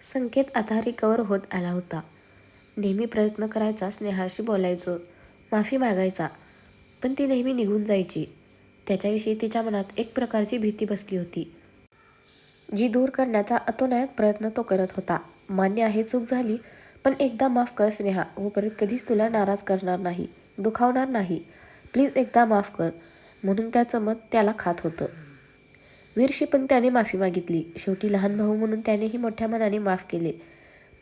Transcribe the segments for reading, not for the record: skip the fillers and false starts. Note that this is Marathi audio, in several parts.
संकेत आता रिकवर होत आला होता. नेहमी प्रयत्न करायचा, स्नेहाशी बोलायचं, माफी मागायचा, पण ती नेहमी निघून जायची. त्याच्याविषयी तिच्या मनात एक प्रकारची भीती बसली होती, जी दूर करण्याचा अतोनायक प्रयत्न तो करत होता. मान्य आहे, चूक झाली, पण एकदा माफ कर स्नेहा. हो, परत कधीच तुला नाराज करणार नाही, दुखावणार नाही. प्लीज एकदा माफ कर. म्हणून त्याचं मत त्याला खात होतं. वीरशी पण त्याने माफी मागितली. शेवटी लहान भाऊ म्हणून त्यानेही मोठ्या मनाने माफ केले.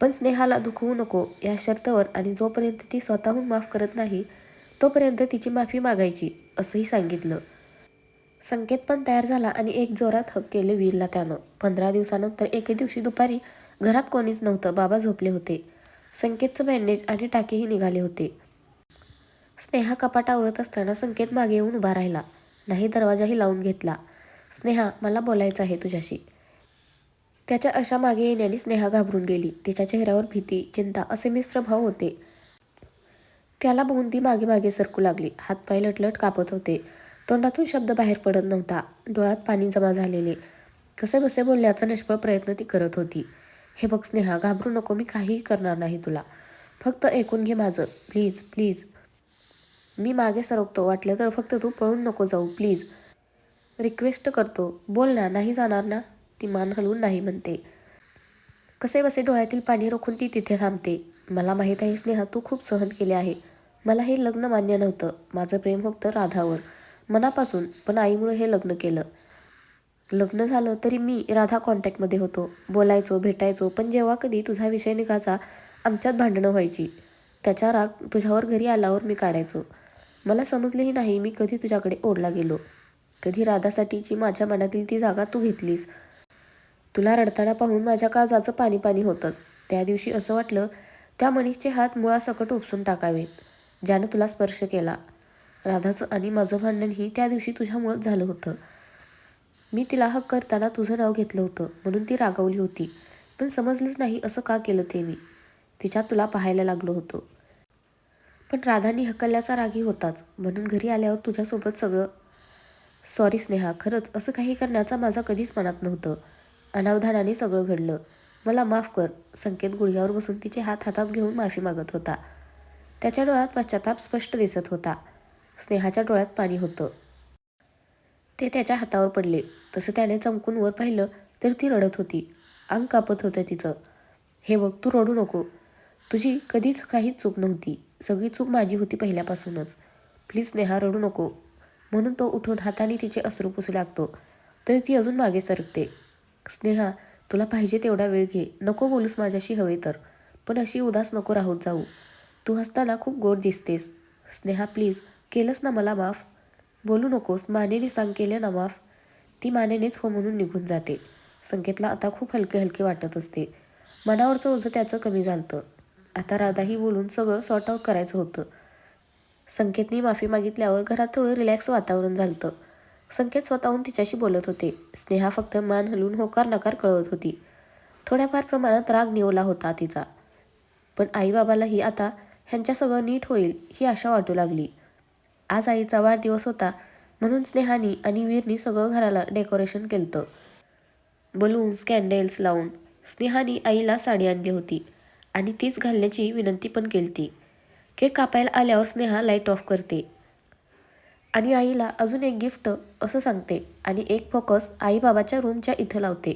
पण स्नेहाला दुखवू नको या शर्तवर, आणि जोपर्यंत ती स्वतःहून माफ करत नाही तोपर्यंत तिची माफी मागायची, असंही सांगितलं. संकेत पण तयार झाला आणि एक जोरात हक केले वीरला त्यानं. 15 दिवसानंतर एके दिवशी दुपारी घरात कोणीच नव्हतं. बाबा झोपले होते. संकेतचं बँडेज आणि टाकेही निघाले होते. स्नेहा कपाट आवरत असताना संकेत मागे येऊन उभा राहिला. नाही, दरवाजाही लावून घेतला. स्नेहा, मला बोलायचं आहे तुझ्याशी. त्याच्या अशा मागे येण्याने स्नेहा घाबरून गेली. तिच्या चेहऱ्यावर भीती, चिंता असे मिश्र भाव होते. त्याला बघून ती मागे मागे सरकू लागली. हातपाय लटलट कापत होते. तोंडातून शब्द बाहेर पडत नव्हता. डोळ्यात पाणी जमा झालेले. कसेबसे बोलण्याचा निष्फळ प्रयत्न ती करत होती. हे बघ स्नेहा, घाबरू नको. मी काहीही करणार नाही तुला. फक्त ऐकून घे माझं. Please please. मी मागे सरकतो. वाटलं तर फक्त तू पळून नको जाऊ. प्लीज रिक्वेस्ट करतो. बोल ना. नाही जाणार ना? ती मान हलवून नाही म्हणते. कसेबसे डोळ्यातील पाणी रोखून ती तिथे थांबते. मला माहीत आहे स्नेहा, तू खूप सहन केले आहे. मला हे लग्न मान्य नव्हतं. माझं प्रेम होतं राधावर, मनापासून. पण आईमुळे हे लग्न केलं. लग्न झालं तरी मी राधा कॉन्टॅक्टमध्ये होतो. बोलायचो, भेटायचो. पण जेव्हा कधी तुझा विषय निघायचा, आमच्यात भांडणं व्हायची. त्याचा राग तुझ्यावर घरी आल्यावर मी काढायचो. मला समजलेही नाही मी कधी तुझ्याकडे ओढला गेलो. कधी राधासाठीची माझ्या मनातील ती जागा तू घेतलीस. तुला रडताना पाहून माझ्या काळजाचं पाणी पाणी होतंच. त्या दिवशी असं वाटलं त्या मनीषचे हात मुळासकट उपसून टाकावेत, ज्यानं तुला स्पर्श केला. राधाचं आणि माझं भांडणही त्या दिवशी तुझ्यामुळंच झालं होतं. मी तिला हक करताना तुझं नाव घेतलं होतं म्हणून ती रागावली होती. पण समजलंच नाही असं का केलं ते मी. तिच्यात तुला पाहायला लागलो होतो. पण राधानी हकलल्याचा रागही होताच. म्हणून घरी आल्यावर तुझ्यासोबत सगळं. सॉरी स्नेहा, खरंच असं काही करण्याचा माझा कधीच मनात नव्हतं. अनावधानाने सगळं घडलं. मला माफ कर. संकेत गुडघ्यावर बसून तिचे हात हातात घेऊन माफी मागत होता. त्याच्या डोळ्यात पश्चाताप स्पष्ट दिसत होता. स्नेहाच्या डोळ्यात पाणी होतं. ते त्याच्या हातावर पडले. तसं त्याने चमकून वर पाहिलं तर ती रडत होती. अंग कापत होतं तिचं. हे बघ, तू रडू नको. तुझी कधीच काहीच चूक नव्हती. सगळी चूक माझी होती पहिल्यापासूनच. प्लीज स्नेहा, रडू नको. म्हणून तो उठून हाताने तिचे अश्रू पुसू लागतो, तरी ती अजून मागे सरकते. स्नेहा, तुला पाहिजे तेवढा वेळ घे. नको बोलूस माझ्याशी हवे तर, पण अशी उदास नको राहत जाऊ. तू हसताना खूप गोड दिसतेस. स्नेहा प्लीज, केलंस ना मला माफ? बोलू नकोस. मानेने सांग, केलं ना माफ? ती मानेनेच हो म्हणून निघून जाते. संकेतला आता खूप हलके हलके वाटत असते. मनावरचं ओझं त्याचं कमी झालतं. आता राधाही बोलून सगळं सॉर्ट आऊट करायचं होतं. संकेतने माफी मागितल्यावर घरात थोडं रिलॅक्स वातावरण झालतं. संकेत स्वतःहून तिच्याशी बोलत होते. स्नेहा फक्त मान हलवून होकार नकार कळवत होती. थोड्याफार प्रमाणात राग निवला होता तिचा. पण आईबाबालाही आता ह्यांच्या सगळं नीट होईल ही आशा वाटू लागली. आज आईचा वाढदिवस होता म्हणून स्नेहानी आणि वीरनी सगळं घराला डेकोरेशन केलतं. बलून्स, कॅन्डल्स लावून. स्नेहानी आईला साडी आणली होती आणि तीच घालण्याची विनंती पण केलती. केक कापायला आल्यावर स्नेहा लाईट ऑफ करते आणि आईला अजून एक गिफ्ट असं सांगते आणि एक फोकस आईबाबाच्या रूमच्या इथं लावते.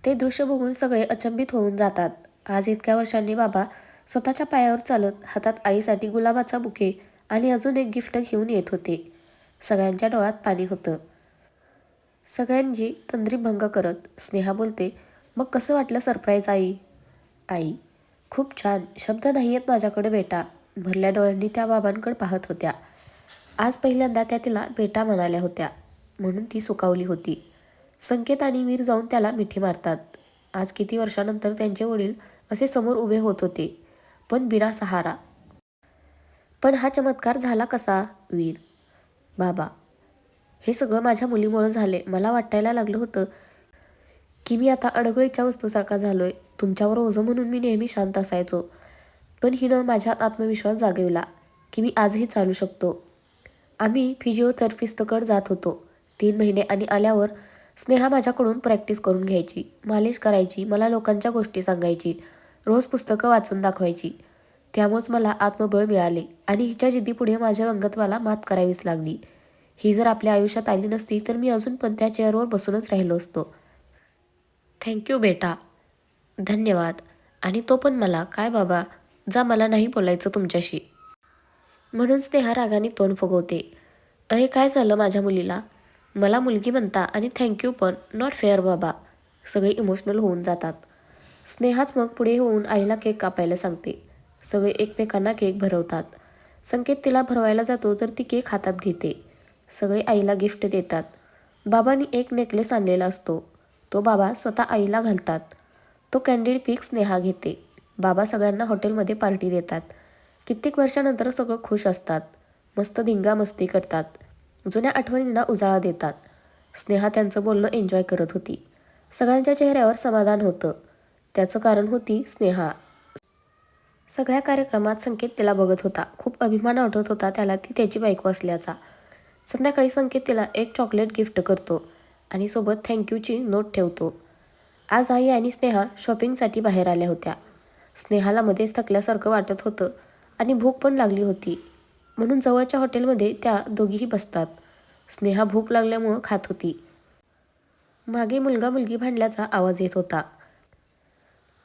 ते दृश्य बघून सगळे अचंबित होऊन जातात. आज इतक्या वर्षांनी बाबा स्वतःच्या पायावर चालत हातात आईसाठी गुलाबाचा बुके आणि अजून एक गिफ्ट घेऊन येत होते. सगळ्यांच्या डोळ्यात पाणी होतं. सगळ्यांची तंद्री भंग करत स्नेहा बोलते, मग कसं वाटलं सरप्राईज आई? आई, खूप छान. शब्द नाही आहेत माझ्याकडे बेटा. भरल्या डोळ्यांनी त्या बाबांकडे पाहत होत्या. आज पहिल्यांदा त्या तिला बेटा म्हणाल्या होत्या म्हणून ती सुकावली होती. संकेत आणि वीर जाऊन त्याला मिठी मारतात. आज किती वर्षानंतर त्यांचे वडील असे समोर उभे होत होते, पण बिना सहारा. पण हा चमत्कार झाला कसा? वीर, बाबा, हे सगळं माझ्या मुलीमुळं झाले. मला वाटायला लागलं होतं की मी आता अडगळीच्या वस्तूसारखा झालोय. तुमच्यावर ओझं म्हणून मी नेहमी शांत असायचो. पण हिनं माझ्यात आत्मविश्वास जागवला की मी आजही चालू शकतो. आम्ही फिजिओथेरपिस्टकडे जात होतो 3 महिने आणि आल्यावर स्नेहा माझ्याकडून प्रॅक्टिस करून घ्यायची, मालिश करायची, मला लोकांच्या गोष्टी सांगायची, रोज पुस्तकं वाचून दाखवायची. त्यामुळेच मला आत्मबळ मिळाले आणि हिच्या जिद्दीपुढे माझ्या अंगत्वाला मात करावीच लागली. ही जर आपल्या आयुष्यात आली नसती तर मी अजून पण त्या चेअरवर बसूनच राहिलो असतो. थँक्यू बेटा. धन्यवाद. आणि तो पण मला, काय बाबा, जा मला नाही बोलायचं तुमच्याशी. म्हणून स्नेहा रागाने तोंड फुगवते. अरे काय झालं माझ्या मुलीला? मला मुलगी म्हणता आणि थँक्यू पण, नॉट फेअर बाबा. सगळे इमोशनल होऊन जातात. स्नेहाच मग पुढे होऊन आईला केक कापायला सांगते. सगळे एकमेकांना केक भरवतात. संकेत तिला भरवायला जातो तर ती केक हातात घेते. सगळे आईला गिफ्ट देतात. बाबांनी एक नेकलेस आणलेला असतो. तो बाबा स्वतः आईला घालतात. तो कॅन्डिड पिक स्नेहा घेते. बाबा सगळ्यांना हॉटेलमध्ये पार्टी देतात. कित्येक वर्षानंतर सगळं खुश असतात. मस्त धिंगा मस्ती करतात. जुन्या आठवणींना उजाळा देतात. स्नेहा त्यांचं बोलणं एन्जॉय करत होती. सगळ्यांच्या चेहऱ्यावर समाधान होतं. त्याचं कारण होती स्नेहा. सगळ्या कार्यक्रमात संकेत तिला बघत होता. खूप अभिमान वाटत होता त्याला ती त्याची बायको असल्याचा. संध्याकाळी संकेत तिला एक चॉकलेट गिफ्ट करतो आणि सोबत थँक्यूची नोट ठेवतो. आज आई आणि स्नेहा शॉपिंगसाठी बाहेर आल्या होत्या. स्नेहाला मध्येच थकल्यासारखं वाटत होतं आणि भूक पण लागली होती. म्हणून जवळच्या हॉटेलमध्ये त्या दोघीही बसतात. स्नेहा भूक लागल्यामुळं खात होती. मागे मुलगा मुलगी भांडल्याचा आवाज येत होता.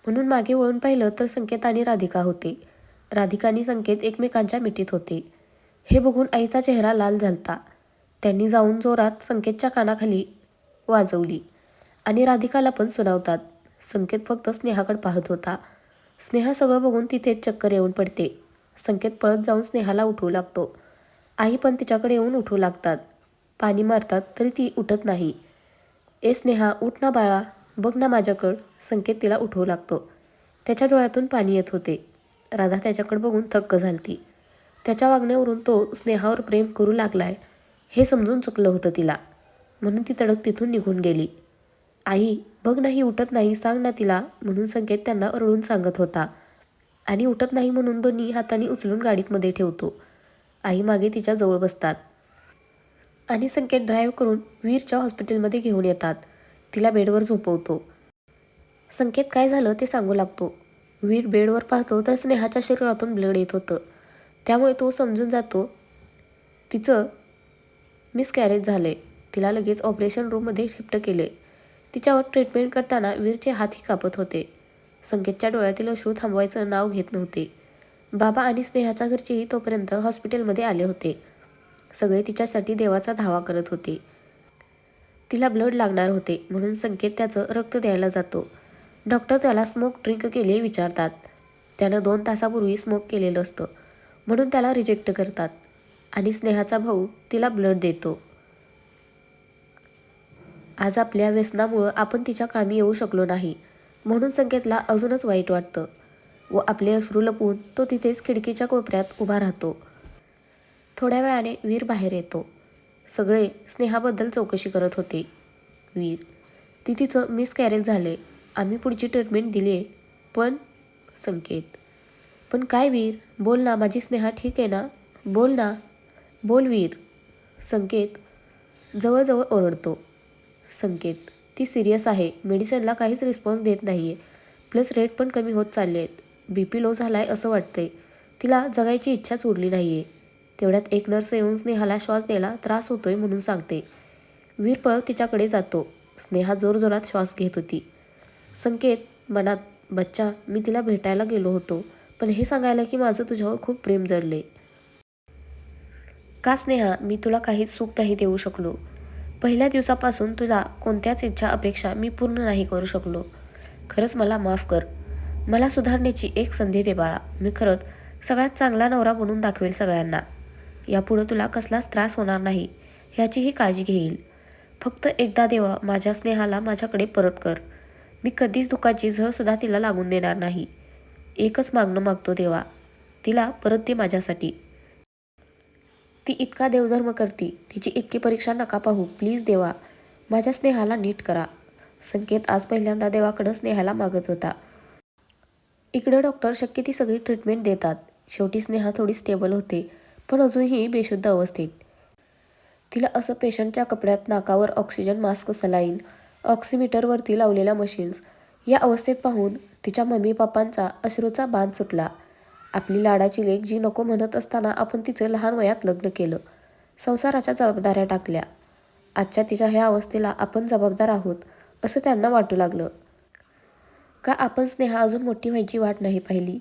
म्हणून मागे वळून पाहिलं तर संकेत आणि राधिका होते. राधिका आणि संकेत एकमेकांच्या मिठीत होते. हे बघून आईचा चेहरा लाल झालता. त्यांनी जाऊन जोरात संकेतच्या कानाखाली वाजवली आणि राधिकाला पण सुनावतात. संकेत फक्त स्नेहाकडे पाहत होता. स्नेहा सगळं बघून तिथेच चक्कर येऊन पडते. संकेत पळत जाऊन स्नेहाला उठवू लागतो. आई पण तिच्याकडे येऊन उठवू लागतात. पाणी मारतात तरी ती उठत नाही. ए स्नेहा, उठ ना बाळा, बघ ना माझ्याकडं. संकेत तिला उठवू लागतो. त्याच्या डोळ्यातून पाणी येत होते. राधा त्याच्याकडे बघून थक्क झालती. त्याच्या वागण्यावरून तो स्नेहावर प्रेम करू लागलाय हे समजून चुकलं होतं तिला. म्हणून ती तडक तिथून निघून गेली. आई, बघ नाही उठत नाही, सांग ना तिला, म्हणून संकेत त्यांना रडून सांगत होता. आणि उठत नाही म्हणून दोन्ही हातांनी उचलून गाडीत मध्ये ठेवतो. आई मागे तिच्या जवळ बसतात आणि संकेत ड्राईव्ह करून वीरच्या हॉस्पिटलमध्ये घेऊन येतात. तिला बेडवर झोपवतो. संकेत काय झालं ते सांगू लागतो. वीर बेडवर पाहतो तर स्नेहाच्या शरीरातून ब्लड येत होतं. त्यामुळे तो समजून जातो तिचं मिसकॅरेज झाले. तिला लगेच ऑपरेशन रूममध्ये शिफ्ट केले. तिच्यावर ट्रीटमेंट करताना वीरचे हातही कापत होते. संकेतच्या डोळ्यातील अश्रू थांबवायचं नाव घेत नव्हते. बाबा आणि स्नेहाच्या घरचेही तोपर्यंत हॉस्पिटलमध्ये आले होते. सगळे तिच्यासाठी देवाचा धावा करत होते. तिला ब्लड लागणार होते म्हणून संकेत त्याचं रक्त द्यायला जातो. डॉक्टर त्याला स्मोक ड्रिंक केले विचारतात. त्यानं 2 तासापूर्वी स्मोक केलेलं असतं म्हणून त्याला रिजेक्ट करतात आणि स्नेहाचा भाऊ तिला ब्लड देतो. आज आपल्या व्यसनामुळं आपण तिच्या कामी येऊ शकलो नाही म्हणून संकेतला अजूनच वाईट वाटतं व आपले अश्रू लपवून तो तिथेच खिडकीच्या कोपऱ्यात उभा राहतो. थोड्या वेळाने वीर बाहेर येतो. सगळे स्नेहाबद्दल चौकशी करत होते. वीर, ती तिचं मिसकॅरेज झाले. आम्ही पुढची ट्रीटमेंट दिली आहे. पण संकेत, पण काय वीर, बोल ना, माझी स्नेहा ठीक आहे ना? बोल ना, बोल वीर. संकेत जवळजवळ ओरडतो. संकेत, ती सिरियस आहे. मेडिसिनला काहीच रिस्पॉन्स देत नाही आहे. प्लस रेट पण कमी होत चालले आहेत. BP लो झालाय असं वाटतंय. तिला जगायची इच्छाच उरली नाही आहे. तेवढ्यात एक नर्स येऊन स्नेहाला श्वास द्यायला त्रास होतोय म्हणून सांगते. वीर पळत तिच्याकडे जातो. स्नेहा जोरजोरात श्वास घेत होती. संकेत मनात, बच्चा, मी तिला भेटायला गेलो होतो पण हे सांगायला की माझं तुझ्यावर खूप प्रेम जडले. का स्नेहा, मी तुला काहीच सुख नाही देऊ शकलो. पहिल्या दिवसापासून तुला कोणत्याच इच्छा अपेक्षा मी पूर्ण नाही करू शकलो. खरंच मला माफ कर. मला सुधारण्याची एक संधी दे बाळा. मी खरंच सगळ्यात चांगला नवरा बनवून दाखवेल सगळ्यांना. यापुढं तुला कसलाच त्रास होणार नाही ह्याचीही काळजी घेईल. फक्त एकदा देवा माझ्या स्नेहाला माझ्याकडे परत कर. मी कधीच दुःखाची झळसुद्धा तिला लागून देणार नाही. एकच मागणं मागतो देवा, तिला परत दे माझ्यासाठी. ती इतका देवधर्म करती, तिची इतकी परीक्षा नका पाहू. प्लीज देवा, माझ्या स्नेहाला नीट करा. संकेत आज पहिल्यांदा देवाकडं स्नेहाला मागत होता. इकडे डॉक्टर शक्य ती सगळी ट्रीटमेंट देतात. शेवटी स्नेहा थोडी स्टेबल होते पण अजूनही बेशुद्ध अवस्थेत. तिला असं पेशंटच्या कपड्यात, नाकावर ऑक्सिजन मास्क, सलाईन, ऑक्सिमीटरवरती लावलेल्या मशीन्स या अवस्थेत पाहून तिच्या मम्मी पप्पांचा अश्रूचा बांध सुटला. आपली लाडाची लेक जी नको म्हणत असताना आपण तिचं लहान वयात लग्न केलं, संसाराच्या जबाबदाऱ्या टाकल्या. आजच्या तिच्या ह्या अवस्थेला आपण जबाबदार आहोत असं त्यांना वाटू लागलं. का आपण स्नेहा अजून मोठी व्हायची वाट नाही पाहिली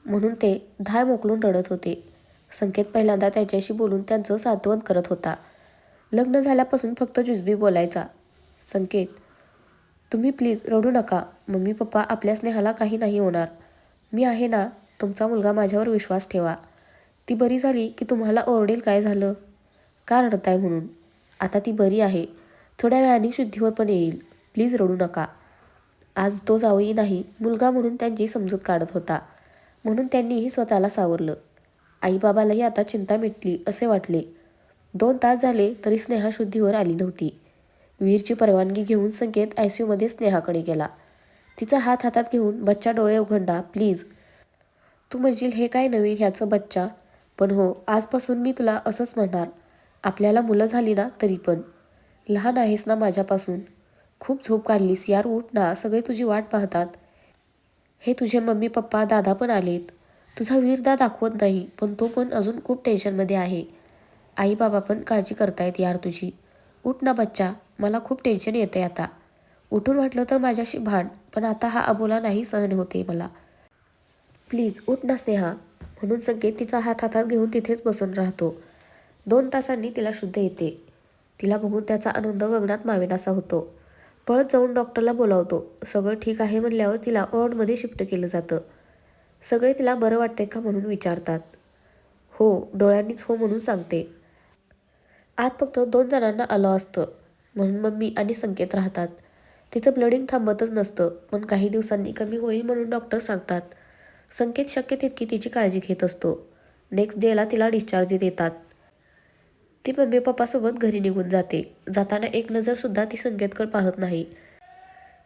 म्हणून ते धाय मोकलून रडत होते. संकेत पहिल्यांदा त्याच्याशी बोलून त्यांचं सांत्वन करत होता. लग्न झाल्यापासून फक्त जुजबी बोलायचा. संकेत, तुम्ही प्लीज रडू नका. मम्मी पप्पा, आपल्या स्नेहाला काही नाही होणार. मी आहे ना. तुमचा मुलगा माझ्यावर विश्वास ठेवा. ती बरी झाली की तुम्हाला ओरडेल काय झालं, का रडताय म्हणून. आता ती बरी आहे. थोड्या वेळाने शुद्धीवर पण येईल. प्लीज रडू नका. आज तो जावई नाही, मुलगा म्हणून त्यांची समजूत काढत होता. म्हणून त्यांनीही स्वतःला सावरलं. आईबाबालाही आता चिंता मिटली असे वाटले. 2 तास झाले तरी स्नेहा शुद्धीवर आली नव्हती. वीरची परवानगी घेऊन संकेत ICUमध्ये स्नेहाकडे गेला. तिचा हात हातात घेऊन, बच्चा डोळे उघडा प्लीज. तू म्हणशील हे काय नवीन ह्याचं बच्चा, पण हो, आजपासून मी तुला असंच म्हणणार. आपल्याला मुलं झाली ना तरी पण. लहान आहेस ना माझ्यापासून. खूप झोप काढलीस यार, उठ ना. सगळे तुझी वाट पाहतात. हे तुझे मम्मी पप्पा, दादा पण आलेत. तुझा वीरदा दाखवत नाही, पण तो पण अजून खूप टेन्शनमध्ये आहे. आई बाबा पण काळजी करतायत यार तुझी. उठ ना बच्चा. मला खूप टेन्शन येते आता. उठून वाटलं तर माझ्याशी भांड, पण आता हा अबोला नाही सहन होते मला. प्लीज उठ ना स्नेहा. म्हणून संकेत तिचा हात हातात घेऊन तिथेच बसून राहतो. 2 तासांनी तिला शुद्ध येते. तिला बघून त्याचा आनंद गगनात मावेनासा होतो. पळत जाऊन डॉक्टरला बोलावतो. सगळं ठीक आहे म्हणल्यावर तिला वॉर्डमध्ये शिफ्ट केलं जातं. सगळे तिला बरं वाटते का म्हणून विचारतात. हो, डोळ्यांनीच हो म्हणून सांगते. आत फक्त 2 जणांना आलं असतं म्हणून मम्मी आणि संकेत राहतात. तिचं ब्लडिंग थांबतच नसतं, पण काही दिवसांनी कमी होईल म्हणून डॉक्टर सांगतात. संकेत शक्य तितकी तिची काळजी घेत असतो. नेक्स्ट डेला तिला डिस्चार्ज देतात. ती मम्मी पप्पासोबत घरी निघून जाते. जाताना एक नजरसुद्धा ती संकेतकडे पाहत नाही.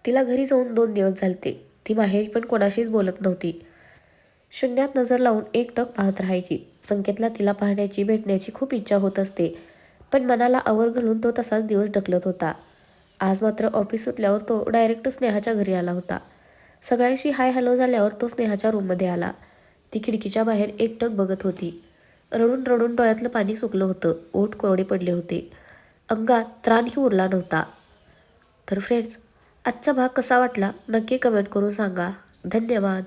तिला घरी जाऊन 2 दिवस झालते. ती माहेरी पण कोणाशीच बोलत नव्हती. शून्यात नजर लावून एकटक पाहत राहायची. संकेतला तिला पाहण्याची, भेटण्याची खूप इच्छा होत असते, पण मनाला आवर घालून तो तसाच दिवस ढकलत होता. आज मात्र ऑफिस सुटल्यावर तो डायरेक्ट स्नेहाच्या घरी आला होता. सगळ्यांशी हाय हॅलो झाल्यावर तो स्नेहाच्या रूममध्ये आला. ती खिडकीच्या बाहेर एकटक बघत होती. रडून रडून डोळ्यातलं पाणी सुकलं होतं. ओठ कोरडे पडले होते. अंगात त्राणही उरला नव्हता. तर फ्रेंड्स, आजचा भाग कसा वाटला नक्की कमेंट करून सांगा. धन्यवाद.